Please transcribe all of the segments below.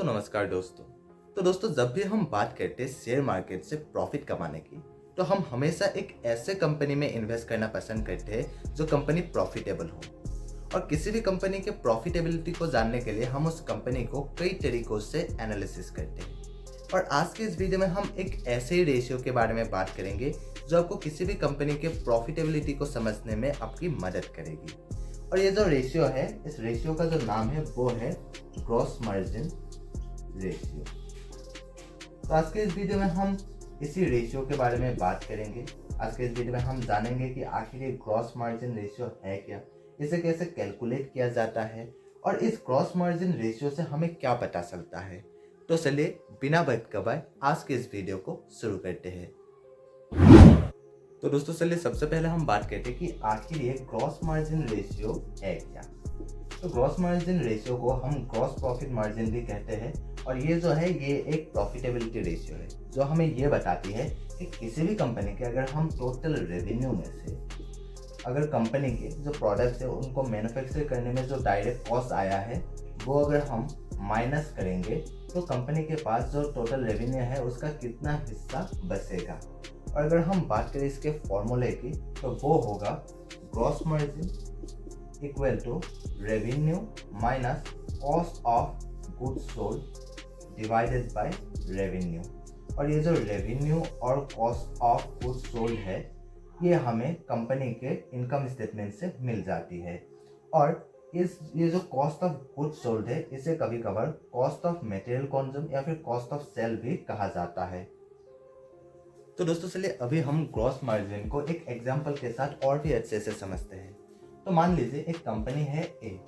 तो नमस्कार दोस्तों। जब भी हम बात करते हैं शेयर मार्केट से प्रॉफिट कमाने की, तो हम हमेशा एक ऐसे कंपनी में इन्वेस्ट करना पसंद करते हैं जो कंपनी प्रॉफिटेबल हो। और किसी भी कंपनी के प्रॉफिटेबिलिटी को जानने के लिए हम उस कंपनी को कई तरीकों से एनालिसिस करते हैं। और आज के इस वीडियो में हम एक ऐसे ही रेशियो के बारे में बात करेंगे जो आपको किसी भी कंपनी के प्रॉफिटेबिलिटी को समझने में आपकी मदद करेगी। और ये जो रेशियो है, इस रेशियो का जो नाम है वो है ग्रॉस मार्जिन रेशियो। तो आज के इस वीडियो में हम इसी रेशियो के बारे में बात करेंगे। आज के इस वीडियो में हम जानेंगे कि आखिर ये ग्रॉस मार्जिन रेशियो है क्या, इसे कैसे कैलकुलेट किया जाता है और इस ग्रॉस मार्जिन रेशियो से हमें क्या पता चलता है। तो चलिए बिना वक्त गवाए आज के इस वीडियो को शुरू करते हैं। तो दोस्तों चलिए सबसे पहले हम बात करते हैं कि आखिर ये ग्रॉस मार्जिन रेशियो है क्या। तो ग्रॉस मार्जिन रेशियो को हम ग्रॉस प्रॉफिट मार्जिन भी कहते हैं और ये जो है ये एक प्रॉफिटेबिलिटी रेशियो है जो हमें ये बताती है कि किसी भी कंपनी के अगर हम टोटल रेवेन्यू में से अगर कंपनी के जो प्रोडक्ट्स है उनको मैन्युफैक्चर करने में जो डायरेक्ट कॉस्ट आया है वो अगर हम माइनस करेंगे तो कंपनी के पास जो टोटल रेवेन्यू है उसका कितना हिस्सा बचेगा। और अगर हम बात करें इसके फॉर्मूले की तो वो होगा gross margin equal to revenue minus cost of goods sold divided by revenue. और ये जो रेवेन्यू और कॉस्ट ऑफ गुड्स सोल्ड है ये हमें कंपनी के इनकम स्टेटमेंट से मिल जाती है। और ये जो कॉस्ट ऑफ गुड्स सोल्ड है इसे कभी कभार कॉस्ट ऑफ मटेरियल कंज्यूम या फिर कॉस्ट ऑफ सेल भी कहा जाता है। तो दोस्तों चलिए अभी हम ग्रॉस मार्जिन को एक एग्जांपल के साथ और भी अच्छे से समझते हैं। तो मान लीजिए एक कंपनी है ए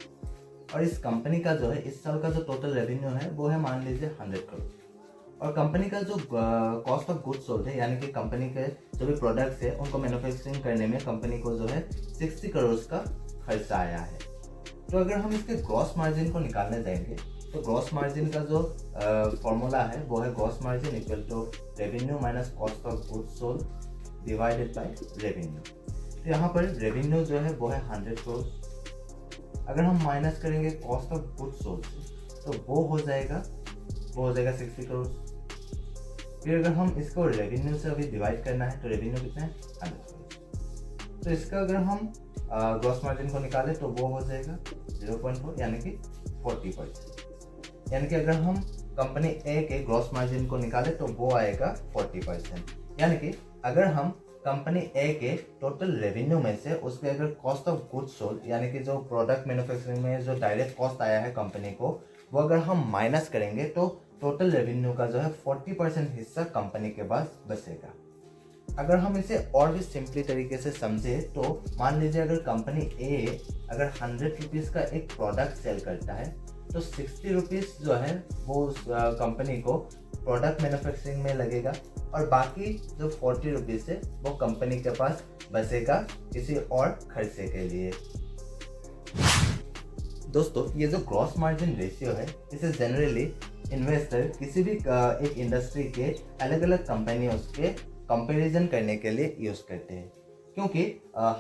और इस कंपनी का जो है इस साल का जो टोटल रेवेन्यू है वो है मान लीजिए 100 करोड़ और कंपनी का जो कॉस्ट ऑफ गुड्स सोल्ड है यानी कि कंपनी के जो भी प्रोडक्ट्स है उनको मैन्युफैक्चरिंग करने में कंपनी को जो है 60 करोड़ का खर्चा आया है। तो अगर हम इसके ग्रॉस मार्जिन को निकालने जाएंगे तो ग्रॉस मार्जिन का जो फॉर्मूला है वो है gross margin equal to revenue minus cost of goods sold divided by revenue. तो यहाँ पर रेवेन्यू जो है वो है 100 करोड़। अगर हम माइनस करेंगे कॉस्ट ऑफ गुड्स सोल्ड से तो वो हो जाएगा 60 करोड़। फिर अगर हम इसको रेवेन्यू से अभी डिवाइड करना है तो रेवेन्यू कितना है 100 करोड़। तो इसका अगर हम ग्रॉस मार्जिन को निकालें तो वो हो जाएगा 0.4 यानी कि 40%। यानी कि अगर हम कंपनी ए के ग्रॉस मार्जिन को निकालें तो वो आएगा 40%। यानी कि अगर हम कंपनी ए के टोटल रेवेन्यू में से उसके अगर कॉस्ट ऑफ गुड्स सोल्ड यानी कि जो प्रोडक्ट मैन्युफैक्चरिंग में जो डायरेक्ट कॉस्ट आया है कंपनी को वो अगर हम माइनस करेंगे तो टोटल रेवेन्यू का जो है 40% हिस्सा कंपनी के पास बचेगा। अगर हम इसे और भी सिंपली तरीके से समझे तो मान लीजिए अगर कंपनी ए अगर 100 रुपीज़ का एक प्रोडक्ट सेल करता है तो 60 रुपीज़ जो है वो उस कंपनी को प्रोडक्ट मैन्युफैक्चरिंग में लगेगा और बाकी जो 40 रुपीज़ है वो कंपनी के पास बचेगा किसी और खर्चे के लिए। दोस्तों ये जो ग्रॉस मार्जिन रेशियो है इसे जनरली इन्वेस्टर किसी भी एक इंडस्ट्री के अलग अलग कंपनियों के कंपैरिजन करने के लिए यूज़ करते हैं क्योंकि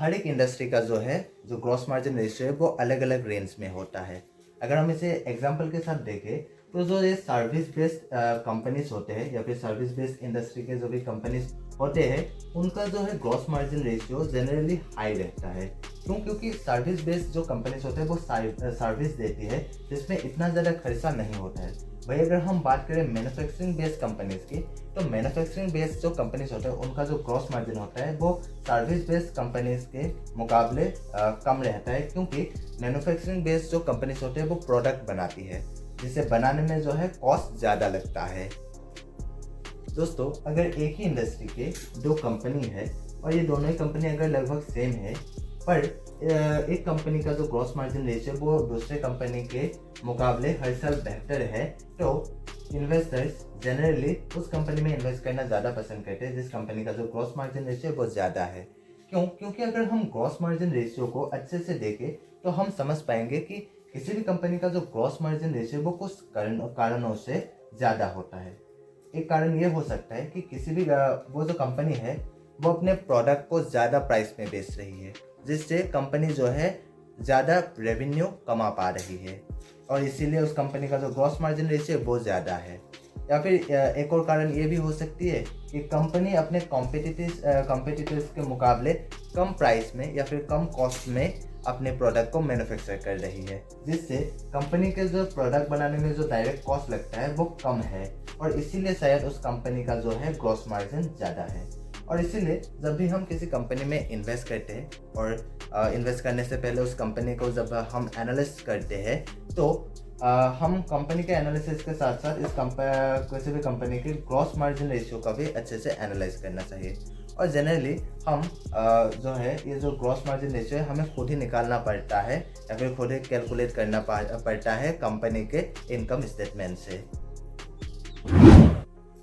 हर एक इंडस्ट्री का जो है जो ग्रॉस मार्जिन रेशियो है वो अलग अलग रेंज में होता है। अगर हम इसे एग्जांपल के साथ देखें तो जो ये सर्विस बेस्ड कंपनीज होते हैं या फिर सर्विस बेस्ड इंडस्ट्री के जो भी कंपनीज होते हैं उनका जो है gross margin ratio generally high रहता है। क्योंकि सर्विस बेस्ड जो कंपनीज होते हैं वो सर्विस देती है जिसमें इतना ज़्यादा खर्चा नहीं होता है। भाई अगर हम बात करें मैन्युफैक्चरिंग बेस्ड कंपनीज की तो मैन्युफैक्चरिंग बेस्ड जो कंपनीज होते हैं उनका जो ग्रॉस मार्जिन होता है वो सर्विस बेस्ड कंपनीज के मुकाबले कम रहता है क्योंकि मैन्युफैक्चरिंग बेस्ड जो कंपनीज होते हैं वो प्रोडक्ट बनाती है जिसे बनाने में जो है कॉस्ट ज़्यादा लगता है। दोस्तों अगर एक ही इंडस्ट्री के दो कंपनी है और ये दोनों ही कंपनी अगर लगभग सेम है पर एक कंपनी का जो ग्रॉस मार्जिन रेशियो वो दूसरे कंपनी के मुकाबले हर साल बेहतर है तो इन्वेस्टर्स जनरली उस कंपनी में इन्वेस्ट करना ज़्यादा पसंद करते हैं जिस कंपनी का जो ग्रॉस मार्जिन रेशियो वो ज़्यादा है। क्योंकि अगर हम ग्रॉस मार्जिन रेशियो को अच्छे से देखें तो हम समझ पाएंगे कि किसी भी कंपनी का जो ग्रॉस मार्जिन रेशियो वो कुछ कारणों से ज़्यादा होता है। एक कारण ये हो सकता है कि किसी भी वो जो कंपनी है वो अपने प्रोडक्ट को ज़्यादा प्राइस में बेच रही है जिससे कंपनी जो है ज़्यादा रेवेन्यू कमा पा रही है और इसीलिए उस कंपनी का जो ग्रॉस मार्जिन रेशियो है वो ज़्यादा है। या फिर एक और कारण ये भी हो सकती है कि कंपनी अपने कॉम्पिटिटर्स के मुकाबले कम प्राइस में या फिर कम कॉस्ट में अपने प्रोडक्ट को मैन्युफैक्चर कर रही है, जिससे कंपनी के जो प्रोडक्ट बनाने में जो डायरेक्ट कॉस्ट लगता है वो कम है और इसीलिए शायद उस कंपनी का जो है ग्रॉस मार्जिन ज़्यादा है। और इसीलिए जब भी हम किसी कंपनी में इन्वेस्ट करते हैं और इन्वेस्ट करने से पहले उस कंपनी को जब हम एनालिसिस करते हैं तो हम कंपनी के एनालिसिस के साथ साथ किसी भी कंपनी के ग्रॉस मार्जिन रेशियो का भी अच्छे से एनालाइज करना चाहिए। और जनरली हम जो है ये जो ग्रॉस मार्जिन रेशियो है हमें खुद ही निकालना पड़ता है या फिर खुद ही कैलकुलेट करना पड़ता है कंपनी के इनकम स्टेटमेंट से।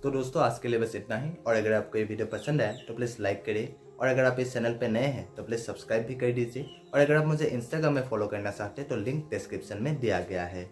तो दोस्तों आज के लिए बस इतना ही, और अगर आपको ये वीडियो पसंद आए तो प्लीज़ लाइक करिए, और अगर आप इस चैनल पे नए हैं तो प्लीज़ सब्सक्राइब भी कर दीजिए, और अगर आप मुझे इंस्टाग्राम में फॉलो करना चाहते हैं तो लिंक डिस्क्रिप्शन में दिया गया है।